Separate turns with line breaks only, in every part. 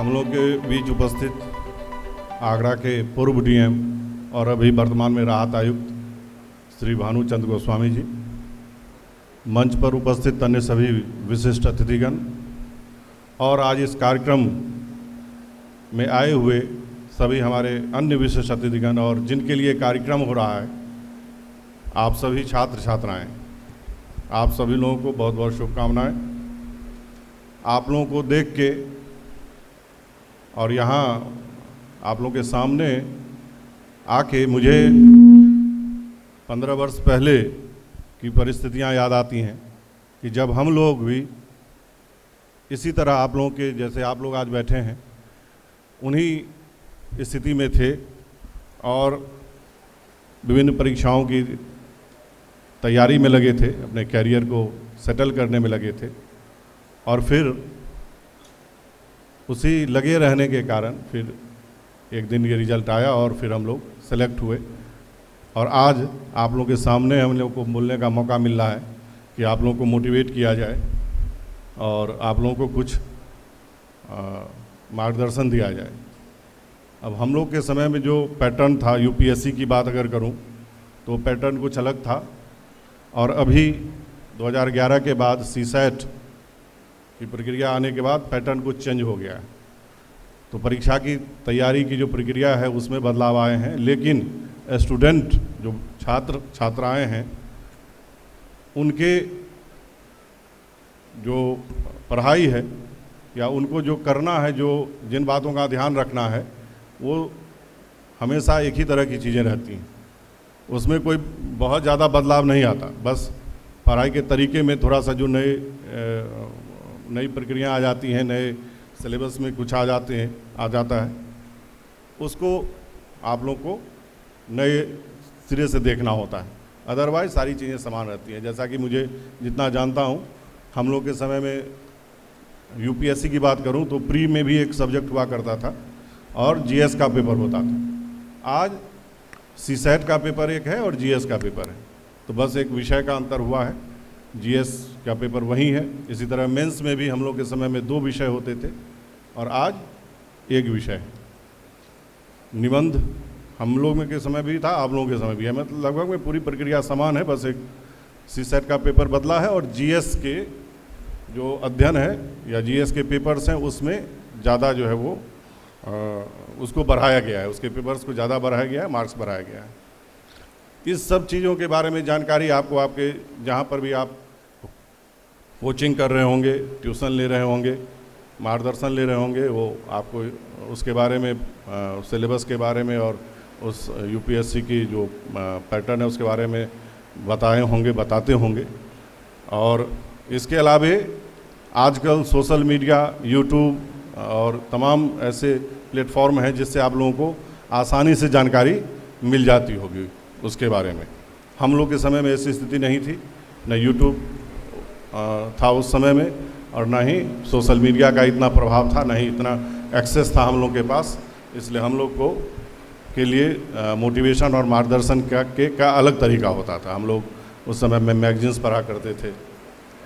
हम लोग के बीच उपस्थित आगरा के पूर्व डीएम और अभी वर्तमान में राहत आयुक्त श्री भानुचंद्र गोस्वामी जी, मंच पर उपस्थित अन्य सभी विशिष्ट अतिथिगण और आज इस कार्यक्रम में आए हुए सभी हमारे अन्य विशिष्ट अतिथिगण और जिनके लिए कार्यक्रम हो रहा है, आप सभी छात्र छात्राएं, आप सभी लोगों को बहुत बहुत शुभकामनाएं। आप लोगों को देख के और यहाँ आप लोगों के सामने आके मुझे 15 वर्ष पहले की परिस्थितियाँ याद आती हैं कि जब हम लोग भी इसी तरह आप लोगों के जैसे आप लोग आज बैठे हैं उन्हीं स्थिति में थे और विभिन्न परीक्षाओं की तैयारी में लगे थे, अपने कैरियर को सेटल करने में लगे थे और फिर उसी लगे रहने के कारण फिर एक दिन ये रिजल्ट आया और फिर हम लोग सेलेक्ट हुए और आज आप लोगों के सामने हम लोग को बोलने का मौका मिल रहा है कि आप लोगों को मोटिवेट किया जाए और आप लोगों को कुछ मार्गदर्शन दिया जाए। अब हम लोग के समय में जो पैटर्न था, यूपीएससी की बात अगर करूं तो पैटर्न कुछ अलग था और अभी 2011 के बाद सीसैट की प्रक्रिया आने के बाद पैटर्न कुछ चेंज हो गया है। तो परीक्षा की तैयारी की जो प्रक्रिया है उसमें बदलाव आए हैं, लेकिन स्टूडेंट जो छात्र छात्राएं हैं उनके जो पढ़ाई है या उनको जो करना है, जो जिन बातों का ध्यान रखना है, वो हमेशा एक ही तरह की चीज़ें रहती हैं। उसमें कोई बहुत ज़्यादा बदलाव नहीं आता, बस पढ़ाई के तरीके में थोड़ा सा जो नई प्रक्रियाएं आ जाती हैं, नए सिलेबस में कुछ आ जाता है, उसको आप लोग को नए सिरे से देखना होता है। अदरवाइज सारी चीज़ें समान रहती हैं। जैसा कि मुझे जितना जानता हूँ, हम लोग के समय में यूपीएससी की बात करूँ तो प्री में भी एक सब्जेक्ट हुआ करता था और जीएस का पेपर होता था। आज सीसैट का पेपर एक है और जीएस का पेपर है, तो बस एक विषय का अंतर हुआ है, जीएस का पेपर वही है। इसी तरह मेंस में भी हम लोग के समय में 2 विषय होते थे और आज एक विषय है। निबंध हम लोग में के समय भी था, आप लोगों के समय भी है, मतलब लगभग में पूरी प्रक्रिया समान है, बस एक सीसैट का पेपर बदला है और जीएस के जो अध्ययन है या जीएस के पेपर्स हैं उसमें ज़्यादा जो है वो उसको बढ़ाया गया है, उसके पेपर्स को ज़्यादा बढ़ाया गया है, मार्क्स बढ़ाया गया है। इस सब चीज़ों के बारे में जानकारी आपको आपके जहाँ पर भी आप कोचिंग कर रहे होंगे, ट्यूशन ले रहे होंगे, मार्गदर्शन ले रहे होंगे, वो आपको उसके बारे में सिलेबस के बारे में और उस यूपीएससी की जो पैटर्न है उसके बारे में बताते होंगे। और इसके अलावे आजकल सोशल मीडिया, यूट्यूब और तमाम ऐसे प्लेटफॉर्म हैं जिससे आप लोगों को आसानी से जानकारी मिल जाती होगी उसके बारे में। हम लोग के समय में ऐसी स्थिति नहीं थी, न यूट्यूब था उस समय में और ना ही सोशल मीडिया का इतना प्रभाव था, ना ही इतना एक्सेस था हम लोग के पास। इसलिए हम लोग को के लिए मोटिवेशन और मार्गदर्शन का अलग तरीका होता था। हम लोग उस समय में मैगजीन्स पढ़ा करते थे।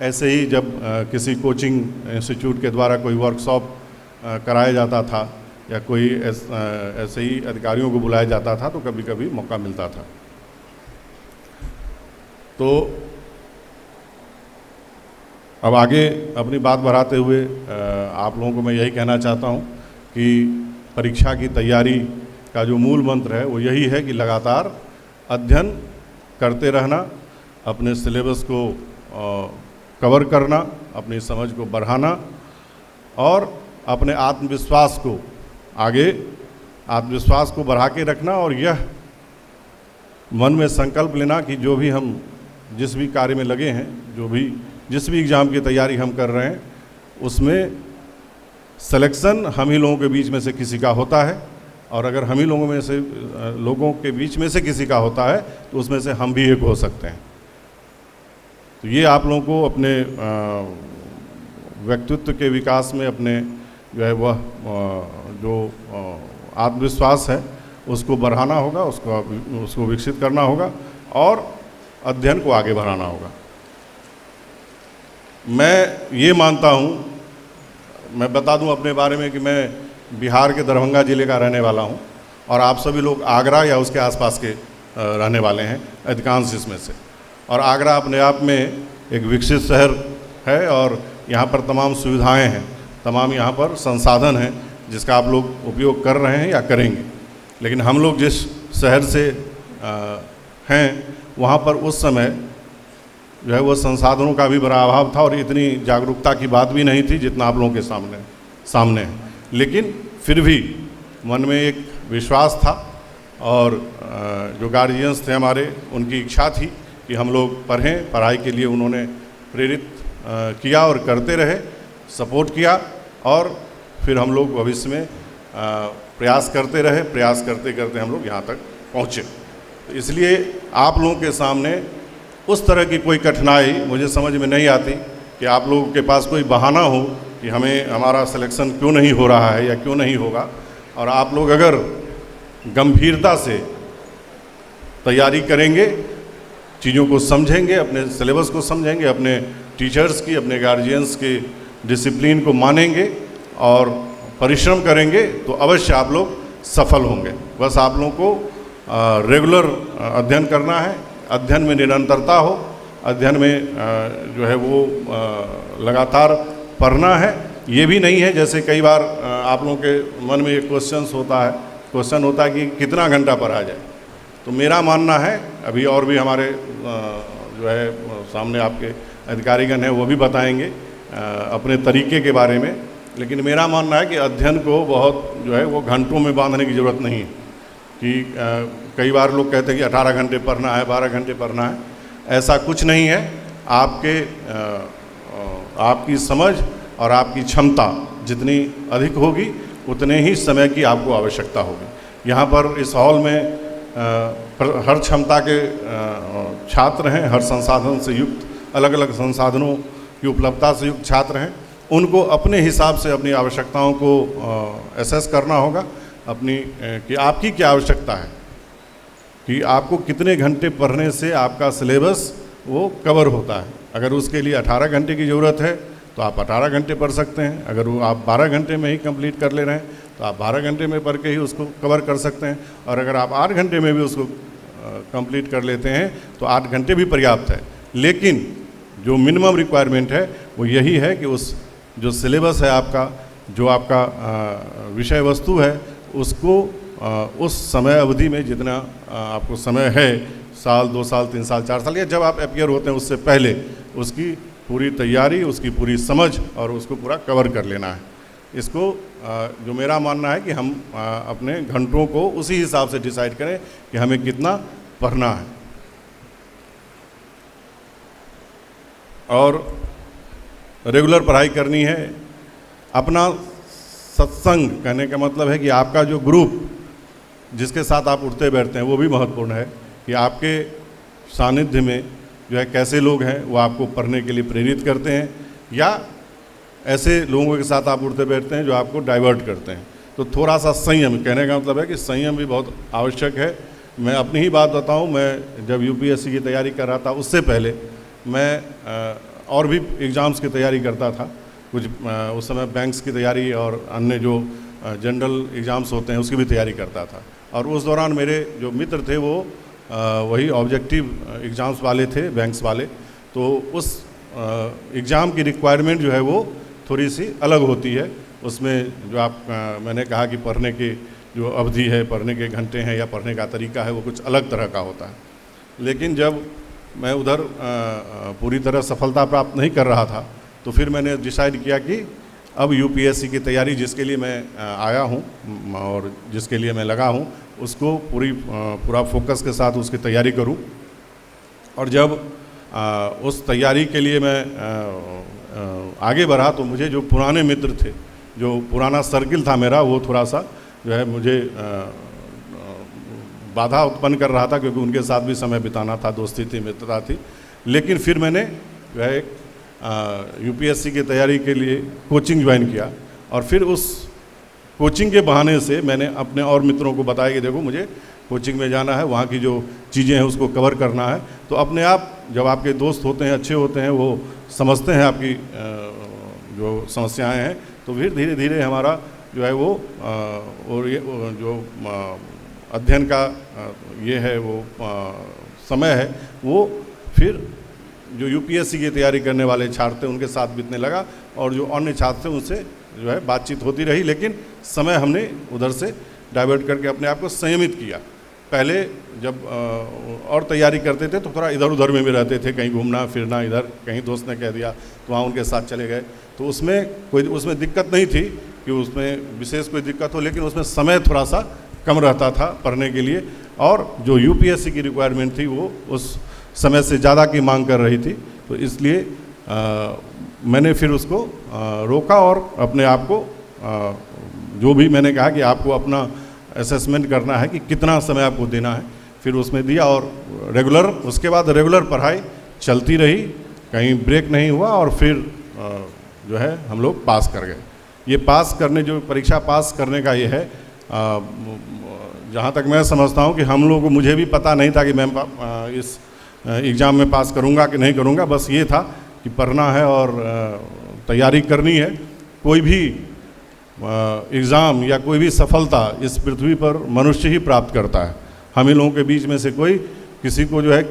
ऐसे ही जब किसी कोचिंग इंस्टीट्यूट के द्वारा कोई वर्कशॉप कराया जाता था या कोई ऐसे ही अधिकारियों को बुलाया जाता था तो कभी कभी मौका मिलता था। तो अब आगे अपनी बात बढ़ाते हुए आप लोगों को मैं यही कहना चाहता हूँ कि परीक्षा की तैयारी का जो मूल मंत्र है वो यही है कि लगातार अध्ययन करते रहना, अपने सिलेबस को कवर करना, अपनी समझ को बढ़ाना और अपने आत्मविश्वास को बढ़ा के रखना और यह मन में संकल्प लेना कि जो भी हम जिस भी कार्य में लगे हैं, जिस भी एग्ज़ाम की तैयारी हम कर रहे हैं, उसमें सिलेक्शन हम ही लोगों के बीच में से किसी का होता है और अगर हम ही लोगों के बीच में से किसी का होता है तो उसमें से हम भी एक हो सकते हैं। तो ये आप लोगों को अपने व्यक्तित्व के विकास में अपने जो है वह जो आत्मविश्वास है उसको बढ़ाना होगा, उसको विकसित करना होगा और अध्ययन को आगे बढ़ाना होगा। मैं ये मानता हूँ, मैं बता दूँ अपने बारे में कि मैं बिहार के दरभंगा ज़िले का रहने वाला हूँ और आप सभी लोग आगरा या उसके आसपास के रहने वाले हैं, अधिकांश इसमें से। और आगरा अपने आप में एक विकसित शहर है और यहाँ पर तमाम सुविधाएं हैं, तमाम यहाँ पर संसाधन हैं जिसका आप लोग उपयोग कर रहे हैं या करेंगे। लेकिन हम लोग जिस शहर से हैं वहाँ पर उस समय जो है वो संसाधनों का भी बड़ा अभाव था और इतनी जागरूकता की बात भी नहीं थी जितना आप लोगों के सामने है। लेकिन फिर भी मन में एक विश्वास था और जो गार्जियंस थे हमारे, उनकी इच्छा थी कि हम लोग पढ़ें, पढ़ाई के लिए उन्होंने प्रेरित किया और करते रहे, सपोर्ट किया और फिर हम लोग भविष्य में प्रयास करते रहे, प्रयास करते करते हम लोग यहाँ तक पहुँचे। तो इसलिए आप लोगों के सामने उस तरह की कोई कठिनाई मुझे समझ में नहीं आती कि आप लोगों के पास कोई बहाना हो कि हमारा सिलेक्शन क्यों नहीं हो रहा है या क्यों नहीं होगा। और आप लोग अगर गंभीरता से तैयारी करेंगे, चीज़ों को समझेंगे, अपने सिलेबस को समझेंगे, अपने टीचर्स की, अपने गार्जियंस के डिसिप्लिन को मानेंगे और परिश्रम करेंगे तो अवश्य आप लोग सफल होंगे। बस आप लोगों को रेगुलर अध्ययन करना है, अध्ययन में निरंतरता हो, अध्ययन में जो है वो लगातार पढ़ना है। ये भी नहीं है जैसे कई बार आप लोगों के मन में एक क्वेश्चन होता है कि कितना घंटा पढ़ा जाए। तो मेरा मानना है, अभी और भी हमारे जो है सामने आपके अधिकारीगण हैं वो भी बताएंगे अपने तरीके के बारे में, लेकिन मेरा मानना है कि अध्ययन को बहुत जो है वो घंटों में बांधने की ज़रूरत नहीं है कि कई बार लोग कहते हैं कि 18 घंटे पढ़ना है, 12 घंटे पढ़ना है। ऐसा कुछ नहीं है। आपकी समझ और आपकी क्षमता जितनी अधिक होगी उतने ही समय की आपको आवश्यकता होगी। यहाँ पर इस हॉल में हर क्षमता के छात्र हैं, हर संसाधन से युक्त, अलग अलग संसाधनों की उपलब्धता से युक्त छात्र हैं। उनको अपने हिसाब से अपनी आवश्यकताओं को एसेस करना होगा, अपनी कि आपकी क्या आवश्यकता है, कि आपको कितने घंटे पढ़ने से आपका सिलेबस वो कवर होता है। अगर उसके लिए 18 घंटे की ज़रूरत है तो आप 18 घंटे पढ़ सकते हैं। अगर वो आप 12 घंटे में ही कंप्लीट कर ले रहे हैं तो आप 12 घंटे में पढ़ के ही उसको कवर कर सकते हैं। और अगर आप 8 घंटे में भी उसको कंप्लीट कर लेते हैं तो 8 घंटे भी पर्याप्त है। लेकिन जो मिनिमम रिक्वायरमेंट है वो यही है कि उस जो सिलेबस है आपका, जो आपका विषय वस्तु है, उसको उस समय अवधि में जितना आपको समय है, साल, 2 साल, 3 साल, 4 साल, या जब आप अपीयर होते हैं उससे पहले उसकी पूरी तैयारी, उसकी पूरी समझ और उसको पूरा कवर कर लेना है। इसको जो मेरा मानना है कि हम अपने घंटों को उसी हिसाब से डिसाइड करें कि हमें कितना पढ़ना है। और रेगुलर पढ़ाई करनी है। अपना सत्संग, कहने का मतलब है कि आपका जो ग्रुप जिसके साथ आप उठते बैठते हैं वो भी महत्वपूर्ण है कि आपके सानिध्य में जो है कैसे लोग हैं वो आपको पढ़ने के लिए प्रेरित करते हैं या ऐसे लोगों के साथ आप उठते बैठते हैं जो आपको डाइवर्ट करते हैं। तो थोड़ा सा संयम, कहने का मतलब है कि संयम भी बहुत आवश्यक है। मैं अपनी ही बात बताऊं, मैं जब यूपीएससी की तैयारी कर रहा था उससे पहले मैं और भी एग्ज़ाम्स की तैयारी करता था। कुछ उस समय बैंक्स की तैयारी और अन्य जो जनरल एग्ज़ाम्स होते हैं उसकी भी तैयारी करता था। और उस दौरान मेरे जो मित्र थे वो वही ऑब्जेक्टिव एग्ज़ाम्स वाले थे, बैंक्स वाले। तो उस एग्ज़ाम की रिक्वायरमेंट जो है वो थोड़ी सी अलग होती है। उसमें जो मैंने कहा कि पढ़ने के जो अवधि है, पढ़ने के घंटे हैं या पढ़ने का तरीका है वो कुछ अलग तरह का होता है। लेकिन जब मैं उधर पूरी तरह सफलता प्राप्त नहीं कर रहा था तो फिर मैंने डिसाइड किया कि अब यूपीएससी की तैयारी जिसके लिए मैं आया हूँ और जिसके लिए मैं लगा हूँ उसको पूरा फोकस के साथ उसकी तैयारी करूँ। और जब उस तैयारी के लिए मैं आगे बढ़ा तो मुझे जो पुराने मित्र थे, जो पुराना सर्किल था मेरा, वो थोड़ा सा जो है मुझे बाधा उत्पन्न कर रहा था, क्योंकि उनके साथ भी समय बिताना था, दोस्ती थी, मित्रता थी। लेकिन फिर मैंने जो है यूपीएससी की तैयारी के लिए कोचिंग ज्वाइन किया और फिर उस कोचिंग के बहाने से मैंने अपने और मित्रों को बताया कि देखो मुझे कोचिंग में जाना है, वहाँ की जो चीज़ें हैं उसको कवर करना है। तो अपने आप जब आपके दोस्त होते हैं, अच्छे होते हैं, वो समझते हैं आपकी जो समस्याएं हैं, तो फिर धीरे धीरे हमारा जो है वो और ये जो अध्ययन का ये है वो समय है, वो फिर जो यूपीएससी की तैयारी करने वाले छात्र थे उनके साथ बीतने लगा, और जो अन्य छात्र थे उनसे जो है बातचीत होती रही, लेकिन समय हमने उधर से डाइवर्ट करके अपने आप को संयमित किया। पहले जब और तैयारी करते थे तो थोड़ा इधर उधर में भी रहते थे, कहीं घूमना फिरना, इधर कहीं दोस्त ने कह दिया तो वहाँ उनके साथ चले गए, तो उसमें दिक्कत नहीं थी कि उसमें विशेष कोई दिक्कत हो, लेकिन उसमें समय थोड़ा सा कम रहता था पढ़ने के लिए, और जो यूपीएससी की रिक्वायरमेंट थी वो उस समय से ज़्यादा की मांग कर रही थी, तो इसलिए मैंने फिर उसको रोका और अपने आप को जो भी मैंने कहा कि आपको अपना असेसमेंट करना है कि कितना समय आपको देना है, फिर उसमें दिया, और रेगुलर उसके बाद रेगुलर पढ़ाई चलती रही, कहीं ब्रेक नहीं हुआ, और फिर जो है हम लोग पास कर गए। ये पास करने जो परीक्षा पास करने का ये है, जहाँ तक मैं समझता हूँ कि हम लोगों को, मुझे भी पता नहीं था कि मैं इस एग्ज़ाम में पास करूँगा कि नहीं करूँगा, बस ये था कि पढ़ना है और तैयारी करनी है। कोई भी एग्ज़ाम या कोई भी सफलता इस पृथ्वी पर मनुष्य ही प्राप्त करता है। हम ही लोगों के बीच में से कोई किसी को जो है,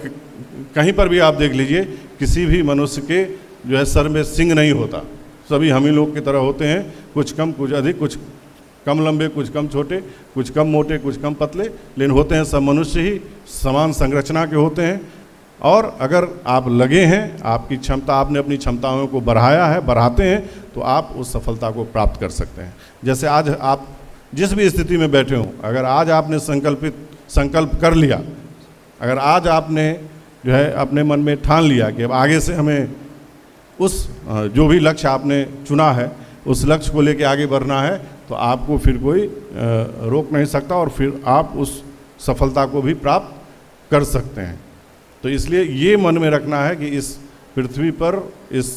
कहीं पर भी आप देख लीजिए, किसी भी मनुष्य के जो है सर में सिंह नहीं होता, सभी हम ही लोग की तरह होते हैं, कुछ कम कुछ अधिक, कुछ कम लंबे कुछ कम छोटे, कुछ कम मोटे कुछ कम पतले, लेकिन होते हैं सब मनुष्य ही, समान संरचना के होते हैं। और अगर आप लगे हैं, आपकी क्षमता, आपने अपनी क्षमताओं को बढ़ाया है, बढ़ाते हैं, तो आप उस सफलता को प्राप्त कर सकते हैं। जैसे आज आप जिस भी स्थिति में बैठे हों, अगर आज आपने संकल्प कर लिया, अगर आज आपने जो है अपने मन में ठान लिया कि अब आगे से हमें उस जो भी लक्ष्य आपने चुना है उस लक्ष्य को लेकर आगे बढ़ना है, तो आपको फिर कोई रोक नहीं सकता, और फिर आप उस सफलता को भी प्राप्त कर सकते हैं। तो इसलिए ये मन में रखना है कि इस पृथ्वी पर, इस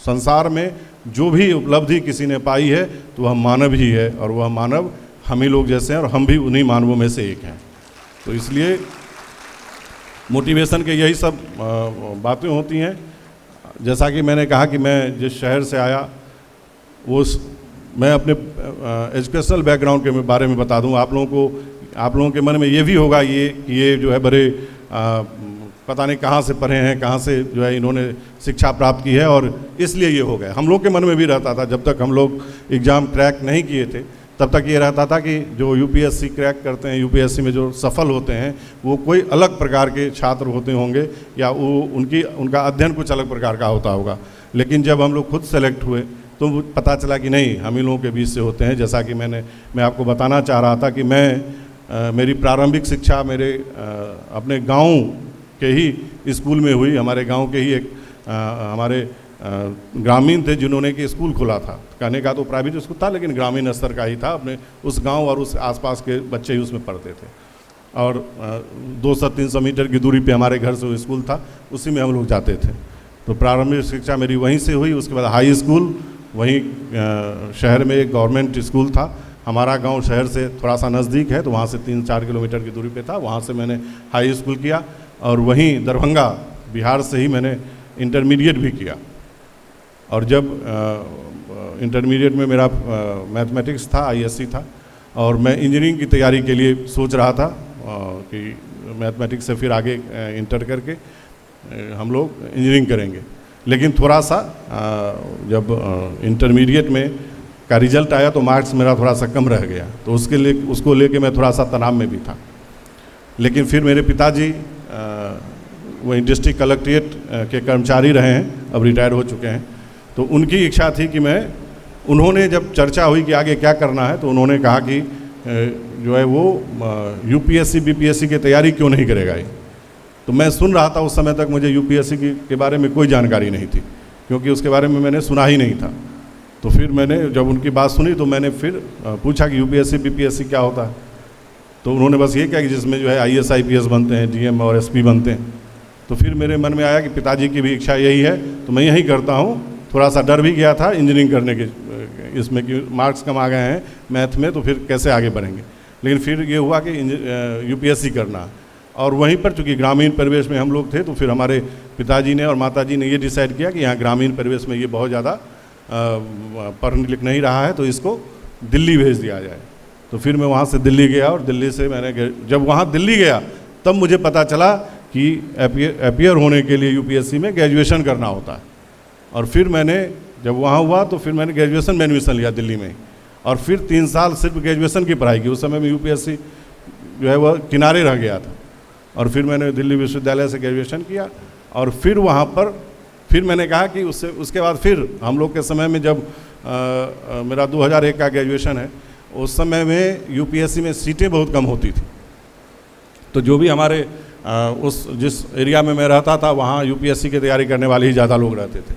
संसार में जो भी उपलब्धि किसी ने पाई है तो वह मानव ही है, और वह मानव हम ही लोग जैसे हैं, और हम भी उन्हीं मानवों में से एक हैं। तो इसलिए मोटिवेशन के यही सब बातें होती हैं। जैसा कि मैंने कहा कि मैं जिस शहर से आया, मैं अपने एजुकेशनल बैकग्राउंड के बारे में बता दूं आप लोगों के मन में ये भी होगा ये जो है बड़े पता नहीं कहाँ से पढ़े हैं, कहाँ से जो है इन्होंने शिक्षा प्राप्त की है, और इसलिए ये हो गए। हम लोग के मन में भी रहता था, जब तक हम लोग एग्ज़ाम क्रैक नहीं किए थे तब तक ये रहता था कि जो यूपीएससी क्रैक करते हैं, यूपीएससी में जो सफल होते हैं, वो कोई अलग प्रकार के छात्र होते होंगे, या वो उनका अध्ययन कुछ अलग प्रकार का होता होगा। लेकिन जब हम लोग खुद सेलेक्ट हुए तो पता चला कि नहीं, हम ही लोगों के बीच से होते हैं। जैसा कि मैं आपको बताना चाह रहा था कि मेरी प्रारंभिक शिक्षा मेरे अपने गांव के ही स्कूल में हुई। हमारे गांव के ही एक हमारे ग्रामीण थे जिन्होंने कि स्कूल खोला था, कहने का तो प्राइवेट स्कूल था लेकिन ग्रामीण स्तर का ही था। अपने उस गांव और उस आसपास के बच्चे ही उसमें पढ़ते थे, और 200-300 मीटर की दूरी पे हमारे घर से वो स्कूल था, उसी में हम लोग जाते थे। तो प्रारंभिक शिक्षा मेरी वहीं से हुई। उसके बाद हाई स्कूल वहीं शहर में एक गवर्नमेंट स्कूल था। हमारा गांव शहर से थोड़ा सा नज़दीक है, तो वहाँ से 3-4 किलोमीटर की दूरी पे था, वहाँ से मैंने हाई स्कूल किया। और वहीं दरभंगा बिहार से ही मैंने इंटरमीडिएट भी किया। और जब इंटरमीडिएट में मेरा मैथमेटिक्स था, आईएससी था, और मैं इंजीनियरिंग की तैयारी के लिए सोच रहा था कि मैथमेटिक्स से फिर आगे इंटर करके हम लोग इंजीनियरिंग करेंगे। लेकिन थोड़ा सा जब इंटरमीडिएट में का रिजल्ट आया तो मार्क्स मेरा थोड़ा सा कम रह गया, तो उसको लेके मैं थोड़ा सा तनाव में भी था। लेकिन फिर मेरे पिताजी वही डिस्ट्रिक्ट कलेक्ट्रेट के कर्मचारी रहे हैं, अब रिटायर हो चुके हैं। तो उनकी इच्छा थी कि उन्होंने जब चर्चा हुई कि आगे क्या करना है, तो उन्होंने कहा कि जो है वो यूपीएससी बीपीएससी की तैयारी क्यों नहीं करेगा ये। तो मैं सुन रहा था, उस समय तक मुझे यूपीएससी के बारे में कोई जानकारी नहीं थी, क्योंकि उसके बारे में मैंने सुना ही नहीं था। तो फिर मैंने जब उनकी बात सुनी तो मैंने फिर पूछा कि यूपीएससी बीपीएससी क्या होता है। तो उन्होंने बस ये कहा कि जिसमें जो है आईएएस आईपीएस बनते हैं, डीएम और एसपी बनते हैं। तो फिर मेरे मन में आया कि पिताजी की भी इच्छा यही है, तो मैं यही करता हूँ। थोड़ा सा डर भी गया था इंजीनियरिंग करने के इसमें कि मार्क्स कम आ गए हैं मैथ में, तो फिर कैसे आगे बढ़ेंगे। लेकिन फिर ये हुआ कि यूपीएससी करना। और वहीं पर चूँकि ग्रामीण परिवेश में हम लोग थे, तो फिर हमारे पिताजी ने और माताजी ने ये डिसाइड किया कि यहाँ ग्रामीण परिवेश में ये बहुत ज़्यादा पढ़ लिख नहीं रहा है तो इसको दिल्ली भेज दिया जाए। तो फिर मैं वहाँ से दिल्ली गया और दिल्ली से मैंने जब वहाँ दिल्ली गया तब मुझे पता चला कि अपीयर होने के लिए यूपीएससी में ग्रेजुएशन करना होता है। और फिर मैंने जब वहाँ हुआ तो फिर मैंने ग्रेजुएशन में एडमिशन लिया दिल्ली में, और फिर 3 साल सिर्फ ग्रेजुएशन की पढ़ाई की। उस समय में यूपीएससी जो है वह किनारे रह गया था। और फिर मैंने दिल्ली विश्वविद्यालय से ग्रेजुएशन किया, और फिर वहाँ पर फिर मैंने कहा कि उसके बाद फिर हम लोग के समय में जब मेरा 2001 का ग्रेजुएशन है, उस समय में यूपीएससी में सीटें बहुत कम होती थी। तो जो भी हमारे जिस एरिया में मैं रहता था वहाँ यूपीएससी की तैयारी करने वाले ही ज़्यादा लोग रहते थे,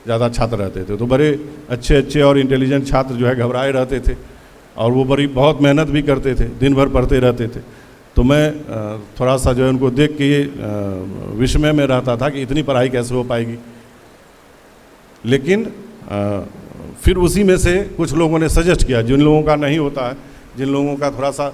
ज़्यादा छात्र रहते थे। तो बड़े अच्छे अच्छे और इंटेलिजेंट छात्र जो है घबराए रहते थे, और वो बहुत मेहनत भी करते थे, दिन भर पढ़ते रहते थे। तो मैं थोड़ा सा जो है उनको देख के ये विस्मय में रहता था कि इतनी पढ़ाई कैसे हो पाएगी। लेकिन फिर उसी में से कुछ लोगों ने सजेस्ट किया, जिन लोगों का नहीं होता है, जिन लोगों का थोड़ा सा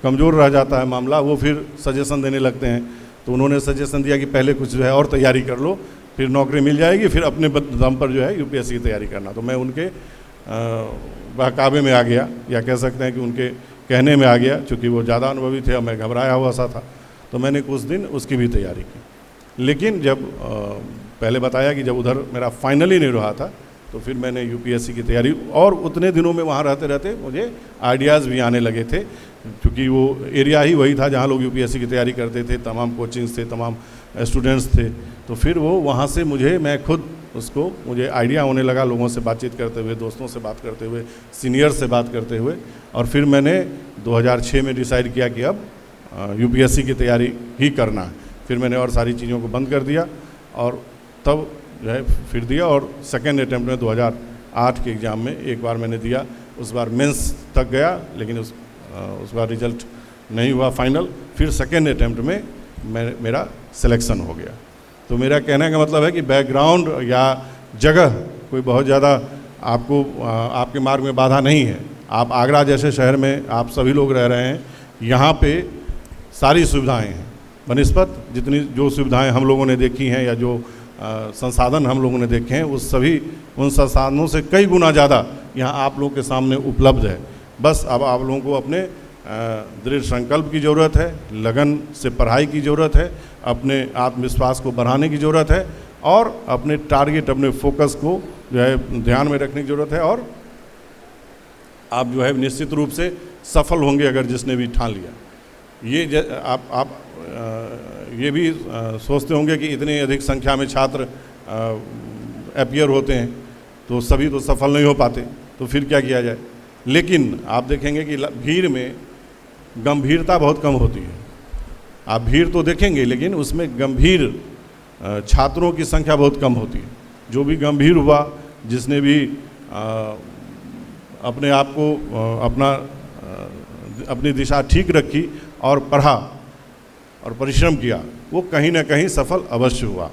कमज़ोर रह जाता है मामला, वो फिर सजेशन देने लगते हैं। तो उन्होंने सजेशन दिया कि पहले कुछ जो है और तैयारी कर लो, फिर नौकरी मिल जाएगी, फिर अपने दम पर जो है यूपीएससी की तैयारी करना। तो मैं उनके बहकावे में आ गया, या कह सकते हैं कि उनके कहने में आ गया, चूँकि वो ज़्यादा अनुभवी थे और मैं घबराया हुआ सा था। तो मैंने कुछ दिन उसकी भी तैयारी की। लेकिन जब पहले बताया कि जब उधर मेरा फाइनल ही नहीं रहा था, तो फिर मैंने यूपीएससी की तैयारी, और उतने दिनों में वहाँ रहते रहते मुझे आइडियाज़ भी आने लगे थे, क्योंकि वो एरिया ही वही था जहाँ लोग यूपीएससी की तैयारी करते थे, तमाम कोचिंग्स थे, तमाम स्टूडेंट्स थे। तो फिर वो वहाँ से मैं खुद मुझे आइडिया होने लगा, लोगों से बातचीत करते हुए, दोस्तों से बात करते हुए, सीनियर से बात करते हुए। और फिर मैंने 2006 में डिसाइड किया कि अब यूपीएससी की तैयारी ही करना है। फिर मैंने और सारी चीज़ों को बंद कर दिया, और तब जो है फिर दिया। और सेकेंड अटैम्प्ट में 2008 के एग्ज़ाम में एक बार मैंने दिया, उस बार मेंस तक गया, लेकिन उस बार रिजल्ट नहीं हुआ फाइनल। फिर सेकेंड अटैम्प्ट में मेरा सिलेक्शन हो गया। तो मेरा कहने का मतलब है कि बैकग्राउंड या जगह कोई बहुत ज़्यादा आपके मार्ग में बाधा नहीं है। आप आगरा जैसे शहर में आप सभी लोग रह रहे हैं, यहाँ पे सारी सुविधाएं हैं बनिस्पत जितनी जो सुविधाएं हम लोगों ने देखी हैं, या जो संसाधन हम लोगों ने देखे हैं, उन संसाधनों से कई गुना ज़्यादा यहाँ आप लोगों के सामने उपलब्ध है। बस अब आप लोगों को अपने दृढ़ संकल्प की ज़रूरत है, लगन से पढ़ाई की ज़रूरत है, अपने आत्मविश्वास को बढ़ाने की ज़रूरत है, और अपने टारगेट, अपने फोकस को जो है ध्यान में रखने की ज़रूरत है। और आप जो है निश्चित रूप से सफल होंगे अगर जिसने भी ठान लिया। ये आप ये भी सोचते होंगे कि इतनी अधिक संख्या में छात्र अपीयर होते हैं तो सभी तो सफल नहीं हो पाते, तो फिर क्या किया जाए। लेकिन आप देखेंगे कि भीड़ में गंभीरता बहुत कम होती है। आप भीड़ तो देखेंगे, लेकिन उसमें गंभीर छात्रों की संख्या बहुत कम होती है। जो भी गंभीर हुआ, जिसने भी अपने आप को अपनी दिशा ठीक रखी और पढ़ा और परिश्रम किया, वो कहीं ना कहीं सफल अवश्य हुआ।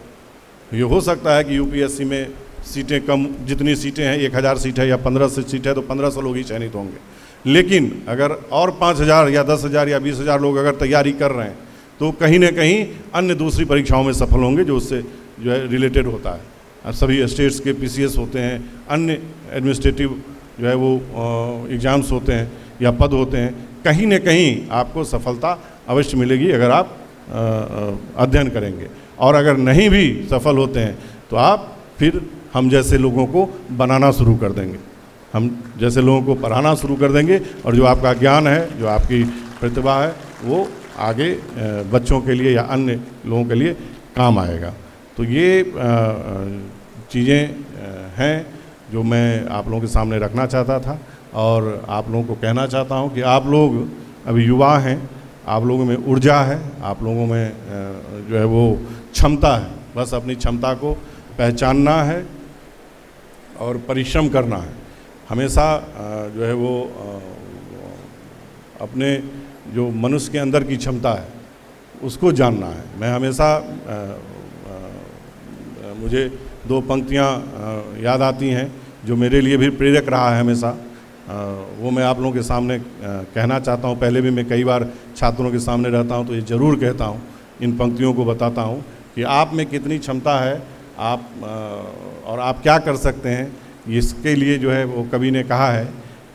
ये हो सकता है कि यूपीएससी में सीटें कम, जितनी सीटें हैं 1000 सीट है या 1500 सीट है, तो 1500 लोग ही चयनित होंगे। लेकिन अगर और 5000 या 10,000 या 20,000 लोग अगर तैयारी कर रहे हैं, तो कहीं ना कहीं अन्य दूसरी परीक्षाओं में सफल होंगे, जो उससे जो है रिलेटेड होता है। सभी स्टेट्स के पीसीएस होते हैं, अन्य एडमिनिस्ट्रेटिव जो है वो एग्ज़ाम्स होते हैं या पद होते हैं। कहीं ना कहीं आपको सफलता अवश्य मिलेगी अगर आप अध्ययन करेंगे। और अगर नहीं भी सफल होते हैं तो आप फिर हम जैसे लोगों को बनाना शुरू कर देंगे, हम जैसे लोगों को पढ़ाना शुरू कर देंगे, और जो आपका ज्ञान है, जो आपकी प्रतिभा है, वो आगे बच्चों के लिए या अन्य लोगों के लिए काम आएगा। तो ये चीज़ें हैं जो मैं आप लोगों के सामने रखना चाहता था, और आप लोगों को कहना चाहता हूँ कि आप लोग अभी युवा हैं, आप लोगों में ऊर्जा है, आप लोगों में जो है वो क्षमता है। बस अपनी क्षमता को पहचानना है और परिश्रम करना है। हमेशा जो है वो अपने जो मनुष्य के अंदर की क्षमता है उसको जानना है। मैं हमेशा मुझे 2 पंक्तियाँ याद आती हैं जो मेरे लिए भी प्रेरक रहा है हमेशा, वो मैं आप लोगों के सामने कहना चाहता हूँ। पहले भी मैं कई बार छात्रों के सामने रहता हूँ तो ये ज़रूर कहता हूँ, इन पंक्तियों को बताता हूँ कि आप में कितनी क्षमता है, और आप क्या कर सकते हैं, इसके लिए जो है वो कवि ने कहा है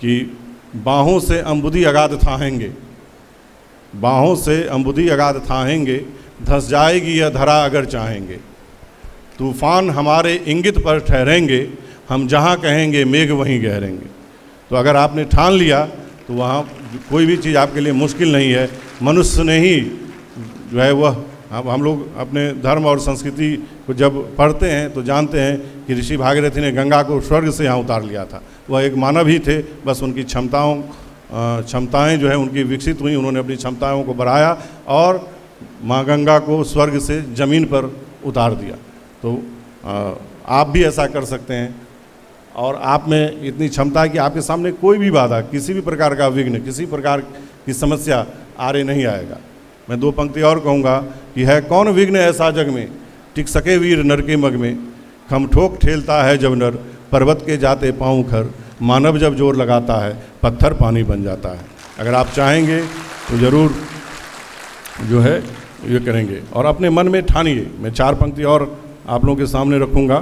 कि बाहों से अम्बुदी अगाध थाहेंगे, बाहों से अम्बुदी अगाध थाहेंगे, धंस जाएगी यह धरा अगर चाहेंगे, तूफान हमारे इंगित पर ठहरेंगे, हम जहाँ कहेंगे मेघ वहीं गहरेंगे। तो अगर आपने ठान लिया तो वहाँ कोई भी चीज़ आपके लिए मुश्किल नहीं है। मनुष्य ने ही जो है वह, हम लोग अपने धर्म और संस्कृति को जब पढ़ते हैं तो जानते हैं कि ऋषि भागीरथी ने गंगा को स्वर्ग से यहाँ उतार लिया था। वह एक मानव ही थे, बस उनकी क्षमताएं जो है उनकी विकसित हुई, उन्होंने अपनी क्षमताओं को बढ़ाया और माँ गंगा को स्वर्ग से ज़मीन पर उतार दिया। तो आप भी ऐसा कर सकते हैं और आप में इतनी क्षमता है कि आपके सामने कोई भी बाधा, किसी भी प्रकार का विघ्न, किसी प्रकार की समस्या आरे नहीं आएगा। मैं 2 पंक्ति और कहूँगा कि है कौन विघ्न ऐसा जग में, टिक सके वीर नर के मग में, खम ठोक ठेलता है जब नर, पर्वत के जाते पाँव खर, मानव जब जोर लगाता है पत्थर पानी बन जाता है। अगर आप चाहेंगे तो ज़रूर जो है ये करेंगे और अपने मन में ठानिए। मैं 4 पंक्ति और आप लोगों के सामने रखूँगा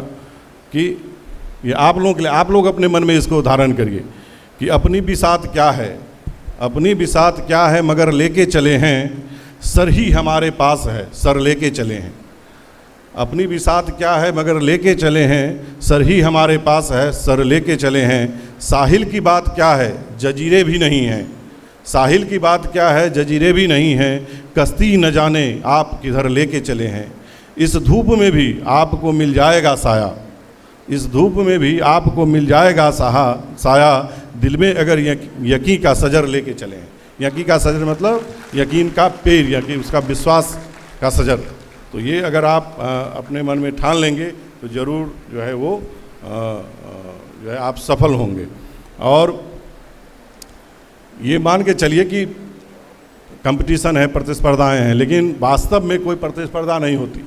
कि ये आप लोगों के लिए, आप लोग अपने मन में इसको धारण करिए कि अपनी बिसात क्या है, अपनी बिसात क्या है मगर लेके चले हैं, सर ही हमारे पास है सर लेके चले हैं। अपनी बिसात क्या है मगर लेके चले हैं, सर ही हमारे पास है सर लेके चले हैं। साहिल की बात क्या है जजीरे भी नहीं हैं, साहिल की बात क्या है जजीरे भी नहीं हैं, कश्ती न जाने आप किधर लेके चले हैं। इस धूप में भी आपको मिल जाएगा साया, इस धूप में भी आपको मिल जाएगा साया, दिल में अगर यकीन का सजर लेके चले हैं। यकीन का सजर मतलब यकीन का पेड़, यकीन उसका विश्वास का सजर। तो ये अगर आप अपने मन में ठान लेंगे तो ज़रूर जो है वो जो है आप सफल होंगे। और ये मान के चलिए कि कंपटीशन है, प्रतिस्पर्धाएं हैं, लेकिन वास्तव में कोई प्रतिस्पर्धा नहीं होती।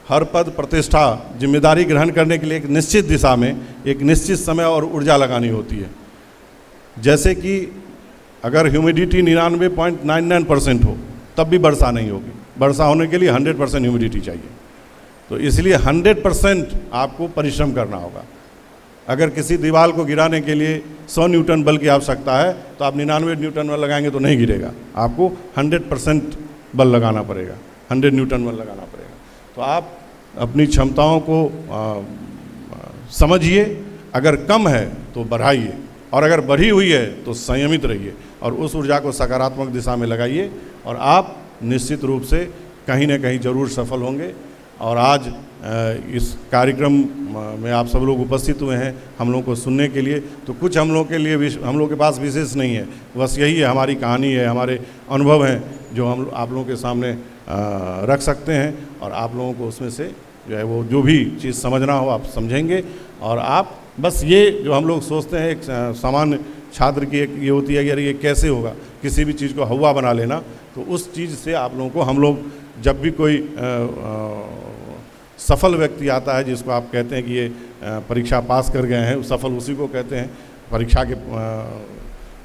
हर पद, प्रतिष्ठा, जिम्मेदारी ग्रहण करने के लिए एक निश्चित दिशा में एक निश्चित समय और ऊर्जा लगानी होती है। जैसे कि अगर ह्यूमिडिटी 99.99% हो तब भी वर्षा नहीं होगी, वर्षा होने के लिए 100% ह्यूमिडिटी चाहिए। तो इसलिए 100% आपको परिश्रम करना होगा। अगर किसी दीवार को गिराने के लिए 100 न्यूटन बल की आवश्यकता है तो आप 99 न्यूटन बल लगाएंगे तो नहीं गिरेगा, आपको 100% बल लगाना पड़ेगा, 100 न्यूटन बल लगाना पड़ेगा। तो आप अपनी क्षमताओं को समझिए, अगर कम है तो बढ़ाइए और अगर बढ़ी हुई है तो संयमित रहिए और उस ऊर्जा को सकारात्मक दिशा में लगाइए और आप निश्चित रूप से कहीं ना कहीं ज़रूर सफल होंगे। और आज इस कार्यक्रम में आप सब लोग उपस्थित हुए हैं हम लोगों को सुनने के लिए। तो कुछ हम लोगों के लिए हम लोग के पास विशेष नहीं है, बस यही है, हमारी कहानी है, हमारे अनुभव हैं जो हम आप लोगों के सामने रख सकते हैं और आप लोगों को उसमें से जो है वो जो भी चीज़ समझना हो आप समझेंगे। और आप बस ये जो हम लोग सोचते हैं, एक सामान्य छात्र की एक ये होती है कि यार ये कैसे होगा, किसी भी चीज़ को हवा बना लेना। तो उस चीज़ से आप लोगों को, हम लोग जब भी कोई सफल व्यक्ति आता है जिसको आप कहते हैं कि ये परीक्षा पास कर गए हैं, सफल उसी को कहते हैं। परीक्षा के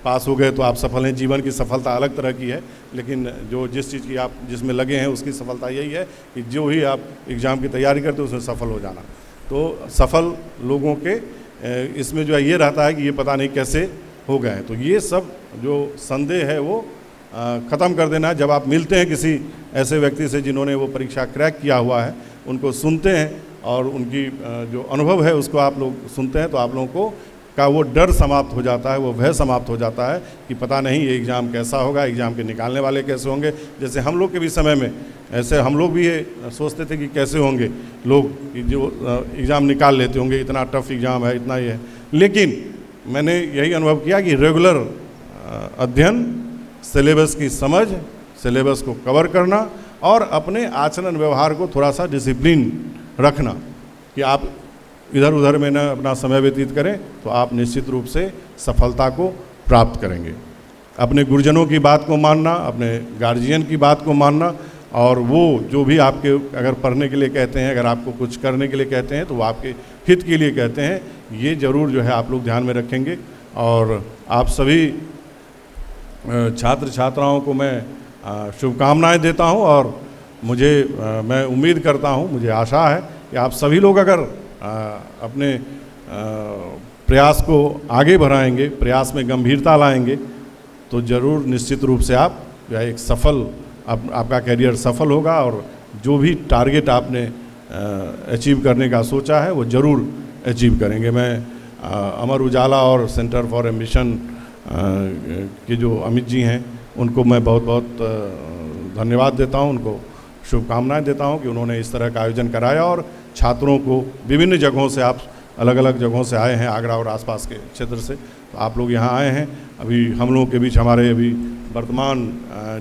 पास हो गए तो आप सफल हैं। जीवन की सफलता अलग तरह की है, लेकिन जो जिस चीज़ की आप जिसमें लगे हैं उसकी सफलता यही है कि जो ही आप एग्ज़ाम की तैयारी करते हो उसमें सफल हो जाना। तो सफल लोगों के इसमें जो है ये रहता है कि ये पता नहीं कैसे हो गए हैं। तो ये सब जो संदेह है वो ख़त्म कर देना है। जब आप मिलते हैं किसी ऐसे व्यक्ति से जिन्होंने वो परीक्षा क्रैक किया हुआ है, उनको सुनते हैं और उनकी जो अनुभव है उसको आप लोग सुनते हैं, तो आप लोगों को का वो डर समाप्त हो जाता है, वो भय समाप्त हो जाता है कि पता नहीं ये एग्ज़ाम कैसा होगा, एग्ज़ाम के निकालने वाले कैसे होंगे। जैसे हम लोग के भी समय में ऐसे हम लोग भी ये सोचते थे कि कैसे होंगे लोग, जो एग्ज़ाम निकाल लेते होंगे, इतना टफ एग्ज़ाम है, इतना ये है। लेकिन मैंने यही अनुभव किया कि रेगुलर अध्ययन, सिलेबस की समझ, सिलेबस को कवर करना और अपने आचरण व्यवहार को थोड़ा सा डिसिप्लिन रखना कि आप इधर उधर में न अपना समय व्यतीत करें, तो आप निश्चित रूप से सफलता को प्राप्त करेंगे। अपने गुरुजनों की बात को मानना, अपने गार्जियन की बात को मानना, और वो जो भी आपके अगर पढ़ने के लिए कहते हैं, अगर आपको कुछ करने के लिए कहते हैं तो वो आपके हित के लिए कहते हैं, ये ज़रूर जो है आप लोग ध्यान में रखेंगे। और आप सभी छात्र छात्राओं को मैं शुभकामनाएं देता हूं और मैं उम्मीद करता हूं, मुझे आशा है कि आप सभी लोग अगर अपने प्रयास को आगे बढ़ाएंगे, प्रयास में गंभीरता लाएंगे, तो ज़रूर निश्चित रूप से आप एक सफल आपका करियर सफल होगा और जो भी टारगेट आपने अचीव करने का सोचा है वो ज़रूर अचीव करेंगे। मैं अमर उजाला और सेंटर फॉर एम्बिशन के जो अमित जी हैं उनको मैं बहुत बहुत धन्यवाद देता हूं, उनको शुभकामनाएं देता हूं कि उन्होंने इस तरह का आयोजन कराया और छात्रों को विभिन्न जगहों से, आप अलग अलग जगहों से आए हैं, आगरा और आसपास के क्षेत्र से, तो आप लोग यहाँ आए हैं। अभी हम लोगों के बीच हमारे अभी वर्तमान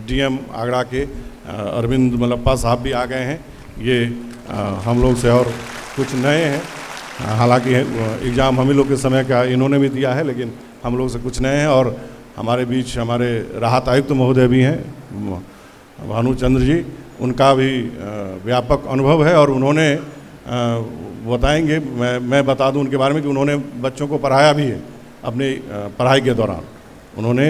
डीएम आगरा के अरविंद मलप्पा साहब भी आ गए हैं। ये हम लोग से और कुछ नए हैं, हालांकि एग्ज़ाम हम ही लोग के समय का इन्होंने भी दिया है, लेकिन हम लोग से कुछ नए हैं। और हमारे बीच हमारे राहत आयुक्त महोदय भी हैं, भानुचंद्र जी, उनका भी व्यापक अनुभव है और उन्होंने बताएंगे, मैं बता दूं उनके बारे में कि उन्होंने बच्चों को पढ़ाया भी है अपनी पढ़ाई के दौरान। उन्होंने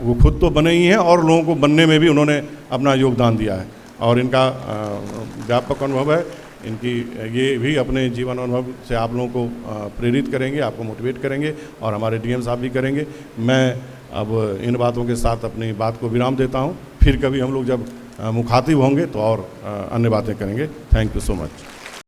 वो खुद तो बने ही हैं और लोगों को बनने में भी उन्होंने अपना योगदान दिया है और इनका व्यापक अनुभव है। इनकी ये भी अपने जीवन अनुभव से आप लोगों को प्रेरित करेंगे, आपको मोटिवेट करेंगे और हमारे डीएम साहब भी करेंगे। मैं अब इन बातों के साथ अपनी बात को विराम देता हूँ। फिर कभी हम लोग जब मुखातिब होंगे तो और अन्य बातें करेंगे। Thank you so much.